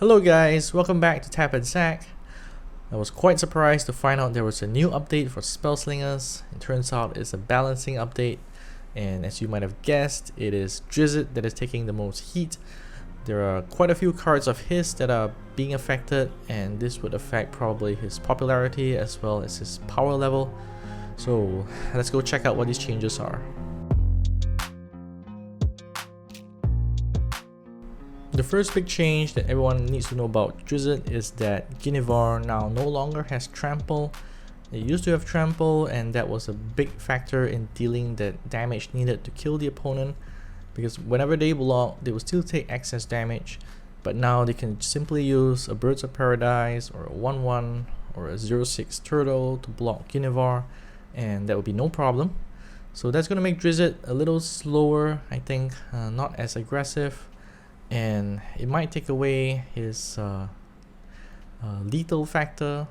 Hello guys, welcome back to Tap Sac. I was quite surprised to find out there was a new update for Spellslingers. It turns out it's a balancing update, and as you might have guessed, it is Drizzt that is taking the most heat. There are quite a few cards of his that are being affected, and this would affect probably his popularity as well as his power level. So let's go check out what these changes are. The first big change that everyone needs to know about Drizzt is that Guenhwyvar now no longer has Trample. It used to have Trample, and that was a big factor in dealing the damage needed to kill the opponent, because whenever they block, they will still take excess damage, but now they can simply use a Birds of Paradise or a 1/1 or a 0/6 turtle to block Guenhwyvar, and that would be no problem. So that's going to make Drizzt a little slower, I think, not as aggressive, and it might take away his lethal factor,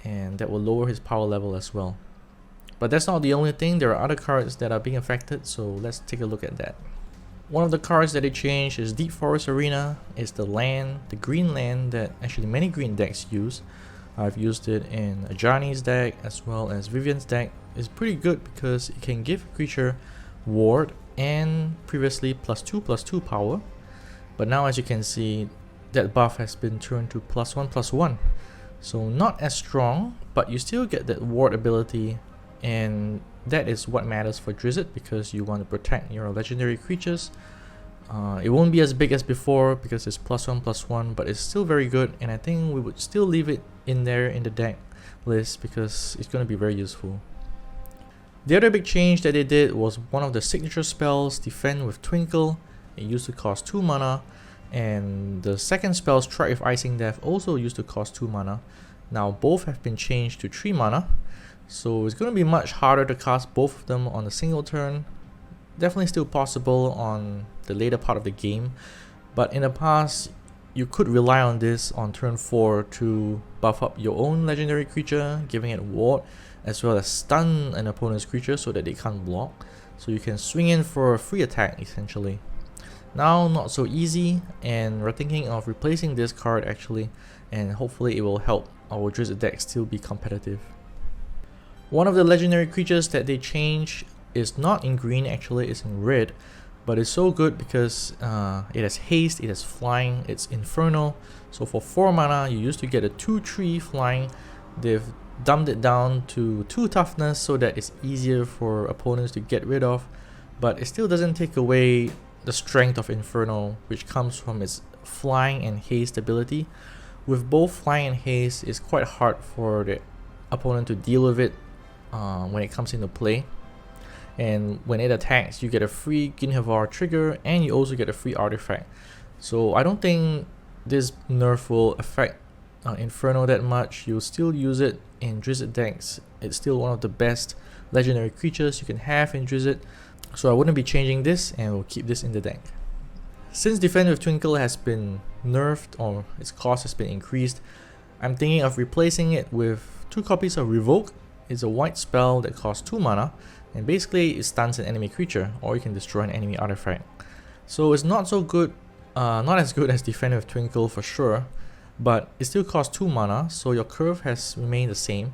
and that will lower his power level as well. But that's not the only thing. There are other cards that are being affected, so let's take a look at that. One of the cards that they changed is Deep Forest Arena. It's the land, the green land that actually many green decks use. I've used it in Ajani's deck as well as Vivian's deck. It's pretty good because it can give a creature ward and previously +2/+2 power. But now, as you can see, that buff has been turned to +1/+1. So not as strong, but you still get that ward ability, and that is what matters for Drizzt because you want to protect your legendary creatures. It won't be as big as before because it's +1/+1, but it's still very good, and I think we would still leave it in there in the deck list because it's going to be very useful. The other big change that they did was one of the signature spells, Defend with Twinkle. It used to cost 2 mana, and the second spell, Strike with Icing Death, also used to cost 2 mana. Now both have been changed to 3 mana, so it's going to be much harder to cast both of them on a single turn. Definitely still possible on the later part of the game, but in the past you could rely on this on turn 4 to buff up your own legendary creature, giving it ward, as well as stun an opponent's creature so that they can't block, so you can swing in for a free attack essentially. Now not so easy, and we're thinking of replacing this card actually, and hopefully it will help our Drizzt deck still be competitive. One of the legendary creatures that they changed is not in green, actually it's in red, but it's so good because it has haste, it has flying, it's infernal. So for 4 mana you used to get a 2/3 flying. They've dumbed it down to 2 toughness so that it's easier for opponents to get rid of, but it still doesn't take away the strength of Infernal, which comes from its flying and haste ability. With both flying and haste, it's quite hard for the opponent to deal with it when it comes into play. And when it attacks, you get a free Guenhwyvar trigger, and you also get a free artifact. So I don't think this nerf will affect Inferno that much. You'll still use it in Drizzt decks. It's still one of the best legendary creatures you can have in Drizzt. So I wouldn't be changing this, and we'll keep this in the deck. Since Defend with Twinkle has been nerfed, or its cost has been increased, I'm thinking of replacing it with 2 copies of Revoke. It's a white spell that costs 2 mana, and basically it stuns an enemy creature, or you can destroy an enemy artifact. So it's not so good, not as good as Defend with Twinkle for sure, but it still costs 2 mana, so your curve has remained the same.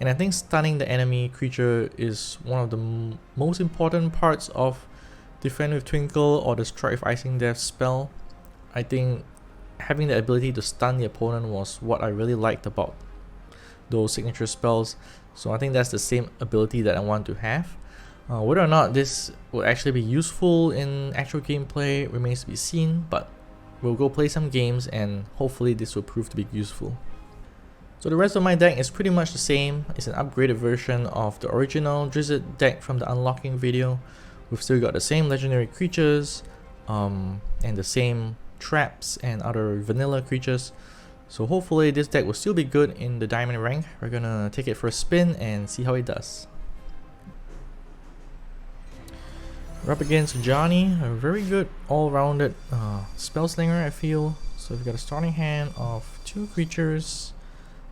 And I think stunning the enemy creature is one of the most important parts of Defend with Twinkle or the Strike with Icing Death spell. I think having the ability to stun the opponent was what I really liked about those signature spells. So I think that's the same ability that I want to have. Whether or not this will actually be useful in actual gameplay remains to be seen, but we'll go play some games and hopefully this will prove to be useful. So the rest of my deck is pretty much the same. It's an upgraded version of the original Drizzt deck from the unlocking video. We've still got the same legendary creatures and the same traps and other vanilla creatures. So hopefully this deck will still be good in the diamond rank. We're gonna take it for a spin and see how it does. We're up against Ajani, a very good all-rounded Spellslinger I feel. So we've got a starting hand of 2 creatures,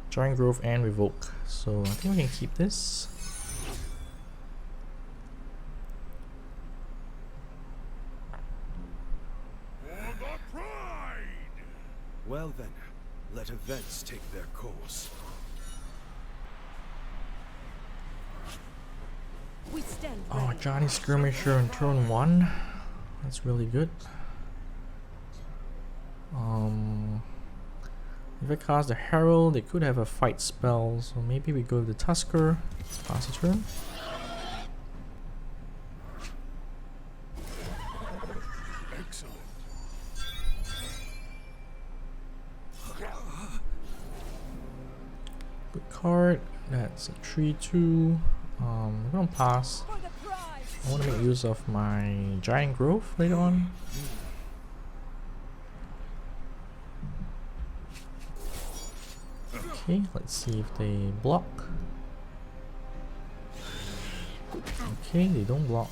Giant Growth and Revoke, so I think we can keep this. Well then, let events take their course. We stand Oh, ready. Ajani Skirmisher on turn 1. That's really good. If I cast the Herald, they could have a fight spell, so maybe we go with the Tusker. Pass a turn. Excellent. Good card. That's a 3/2. We're gonna pass. For the prize. I want to make use of my Giant Growth later on. Okay, let's see if they block. Okay, they don't block.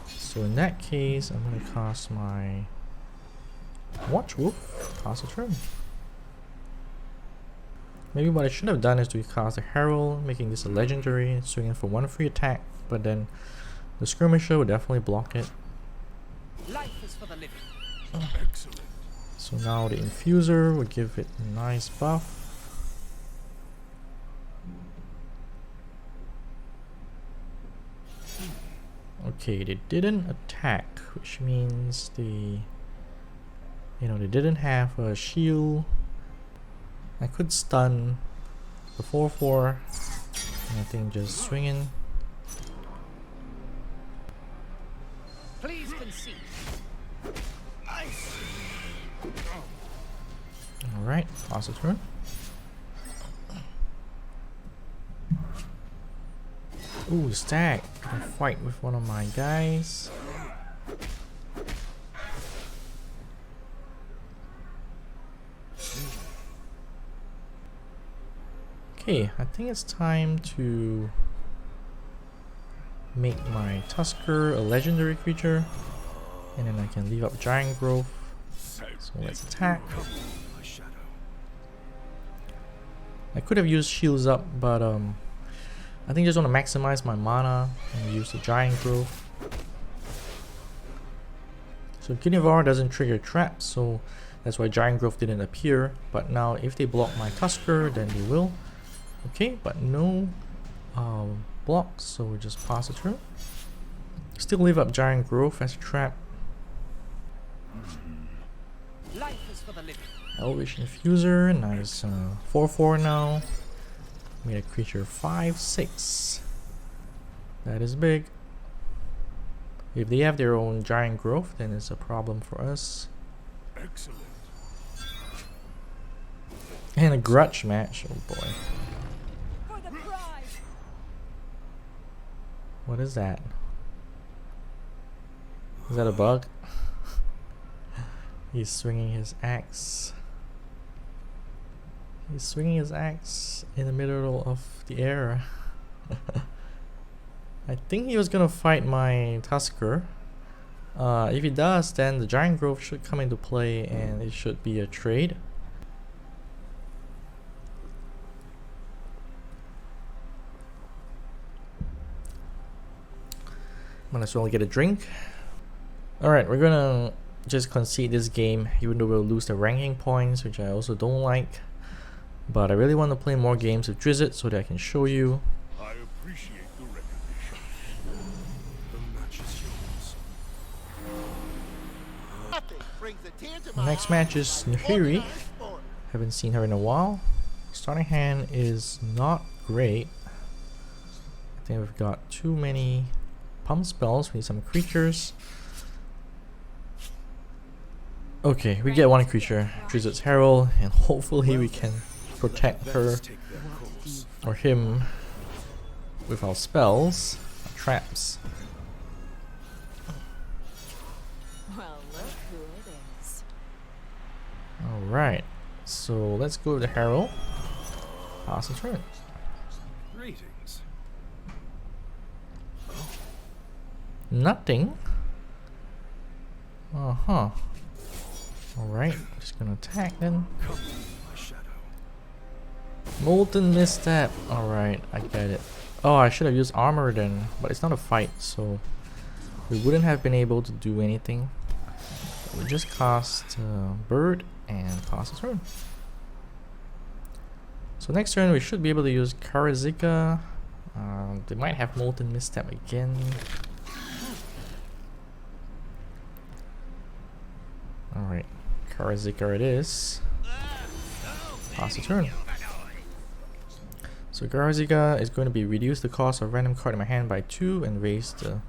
So in that case, I'm gonna cast my Watch Wolf. Pass a turn. Maybe what I should have done is to cast a Herald, making this a legendary, swinging for 1 free attack, but then the Skirmisher would definitely block it. Life is for the living. Excellent. So now the Infuser would give it a nice buff. Okay, they didn't attack, which means they didn't have a shield. I could stun the 4/4, and I think just swinging. Please concede. Alright, pass a turn. Ooh, stack. Gonna fight with one of my guys. Okay, I think it's time to make my Tusker a legendary creature, and then I can leave up Giant Growth. So let's attack. My shadow. I could have used shields up, but I think I just want to maximize my mana and use the Giant Growth. So Guenhwyvar doesn't trigger traps, so that's why Giant Growth didn't appear. But now if they block my Tusker, then they will. Okay, but no blocks, so we just pass a turn. Still leave up Giant Growth as a trap. Life is for the living. Elvish Infuser, nice 4/4 now. Made a creature 5/6. That is big. If they have their own Giant Growth, then it's a problem for us. Excellent. And a grudge match, oh boy. For the prize. What is that? Is that a bug? He's swinging his axe. He's swinging his axe in the middle of the air. I think he was gonna fight my Tusker. If he does, then the Giant Growth should come into play and it should be a trade. Might as well get a drink. Alright, we're gonna just concede this game, even though we'll lose the ranking points, which I also don't like. But I really want to play more games with Drizzt so that I can show you. I appreciate the recognition. The match is yours. The next match is Nahiri. Haven't seen her in a while. Starting hand is not great. I think we've got too many pump spells. We need some creatures. Okay, we get one creature, Drizzt's Herald, and hopefully we can protect her Take their course. or him with our spells, our traps. Well, look who it is. Alright, so let's go with the Herald. Pass a turn. Greetings. Nothing. Uh-huh. Alright, just gonna attack then. Come to my shadow. Molten Misstep. Alright, I get it. Oh, I should have used armor then, but it's not a fight, so we wouldn't have been able to do anything. We just cast Bird and pass the turn. So next turn we should be able to use Karazika. They might have Molten Misstep again. Alright, Karazika it is. Pass the turn. So Karazika is going to be reduce the cost of random card in my hand by 2 and raise the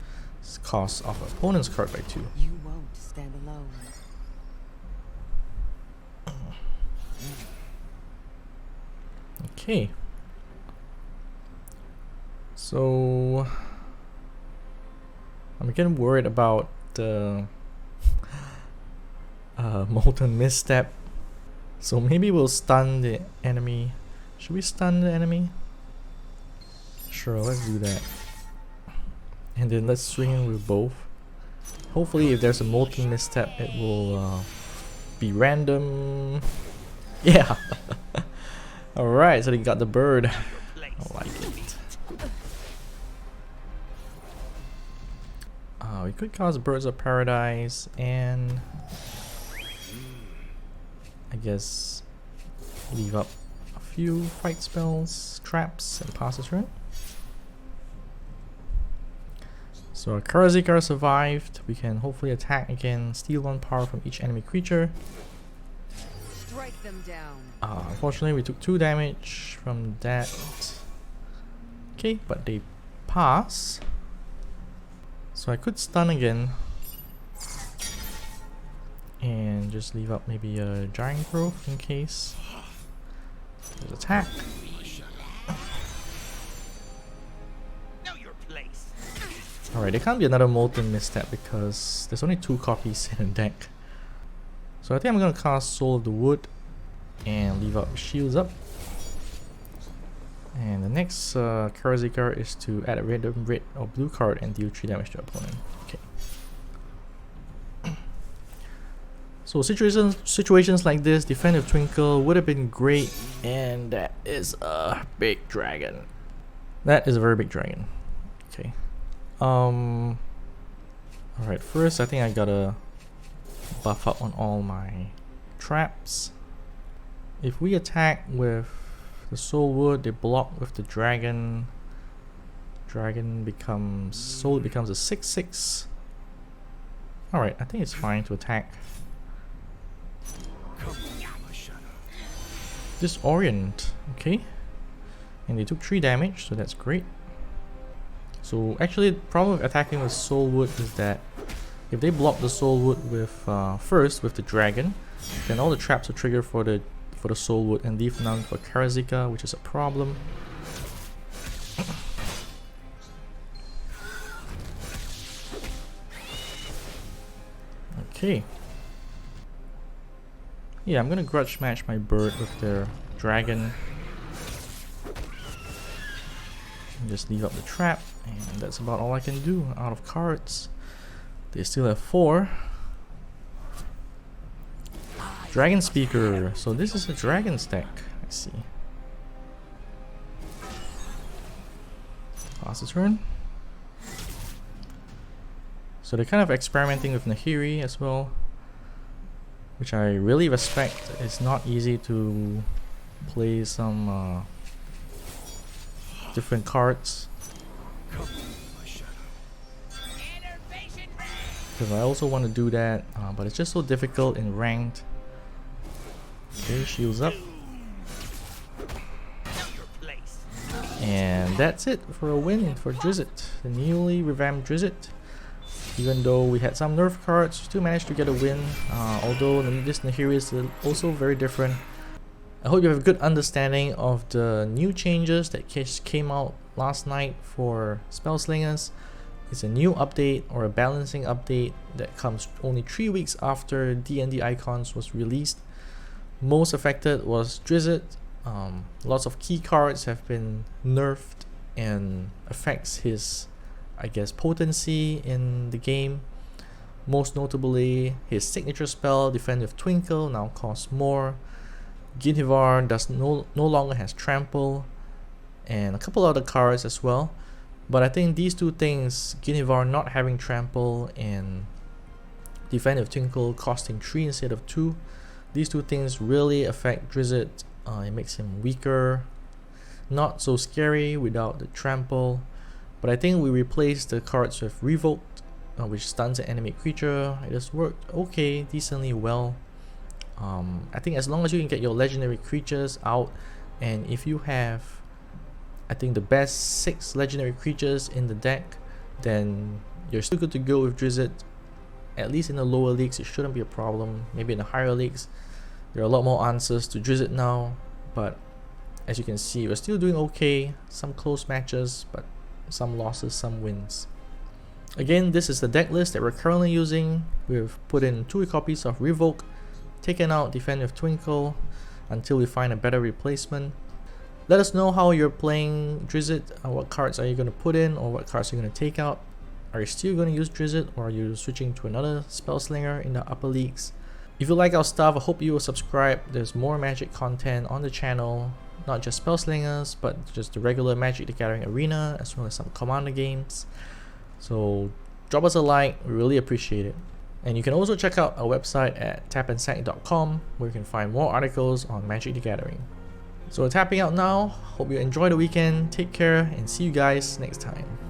cost of opponent's card by 2. You won't stand alone. Okay. So I'm getting worried about the Molten Misstep. So maybe we'll stun the enemy. Should we stun the enemy? Sure, let's do that. And then let's swing in with both. Hopefully if there's a Molten Misstep it will be random. Yeah. Alright, so they got the bird. I like it. We could cast Birds of Paradise and I guess leave up a few fight spells, traps, and pass the turn. So our Karazika survived. We can hopefully attack again, steal 1 power from each enemy creature. Strike them down. Unfortunately we took 2 damage from that. Okay, but they pass. So I could stun again and just leave up maybe a Giant Growth in case. There's attack. Alright, there can't be another Molten Misstep because there's only 2 copies in the deck. So I think I'm gonna cast Soul of the Wood and leave up Shields up. And the next Karazika is to add a random red or blue card and deal 3 damage to opponent. Okay. So situations like this, defend with Twinkle would have been great, and that is a big dragon. That is a very big dragon. Okay. Alright, first I think I gotta buff up on all my traps. If we attack with the Soul Wood, they block with the dragon. Dragon becomes Soul becomes a 6/6. Alright, I think it's fine to attack. Disorient, okay. And they took 3 damage, so that's great. So actually the problem with attacking with Soul Wood is that if they block the Soul Wood with first with the dragon, then all the traps will trigger for the Soul Wood and leave none for Karazika, which is a problem. Okay. Yeah, I'm gonna grudge match my bird with their dragon. And just leave up the trap, and that's about all I can do out of cards. They still have 4. Dragon Speaker. So this is a dragon stack. I see. Pass the turn. So they're kind of experimenting with Nahiri as well, which I really respect. It's not easy to play some different cards. Because I also want to do that, but it's just so difficult in ranked. Okay, shields up. And that's it for a win for Drizzt, the newly revamped Drizzt. Even though we had some nerf cards, still managed to get a win. Although this Nahiri is also very different. I hope you have a good understanding of the new changes that came out last night for Spellslingers. It's a new update or a balancing update that comes only 3 weeks after D&D Icons was released. Most affected was Drizzt. Lots of key cards have been nerfed and affects his, I guess, potency in the game. Most notably, his signature spell, Defend with Twinkle, now costs more. Guenhwyvar no longer has Trample, and a couple other cards as well. But I think these 2 things, Guenhwyvar not having Trample and Defend with Twinkle costing 3 instead of 2. These two things really affect Drizzt. It makes him weaker, not so scary without the Trample. But I think we replaced the cards with Revoked, which stuns an enemy creature. It has worked okay, decently well. I think as long as you can get your legendary creatures out, and if you have, I think, the best 6 legendary creatures in the deck, then you're still good to go with Drizzt. At least in the lower leagues, it shouldn't be a problem. Maybe in the higher leagues, there are a lot more answers to Drizzt now. But as you can see, we're still doing okay. Some close matches, but some losses, some wins. Again, this is the deck list that we're currently using. We've put in 2 copies of Revoke, taken out Defend with Twinkle until we find a better replacement. Let us know how you're playing Drizzt. What cards are you going to put in, or what cards are you going to take out? Are you still going to use Drizzt, or are you switching to another Spellslinger in the upper leagues? If you like our stuff, I hope you will subscribe. There's more Magic content on the channel, not just Spellslingers, but just the regular Magic the Gathering Arena, as well as some Commander games. So drop us a like, we really appreciate it. And you can also check out our website at tapandsac.com, where you can find more articles on Magic the Gathering. So we're tapping out now. Hope you enjoy the weekend, take care, and see you guys next time.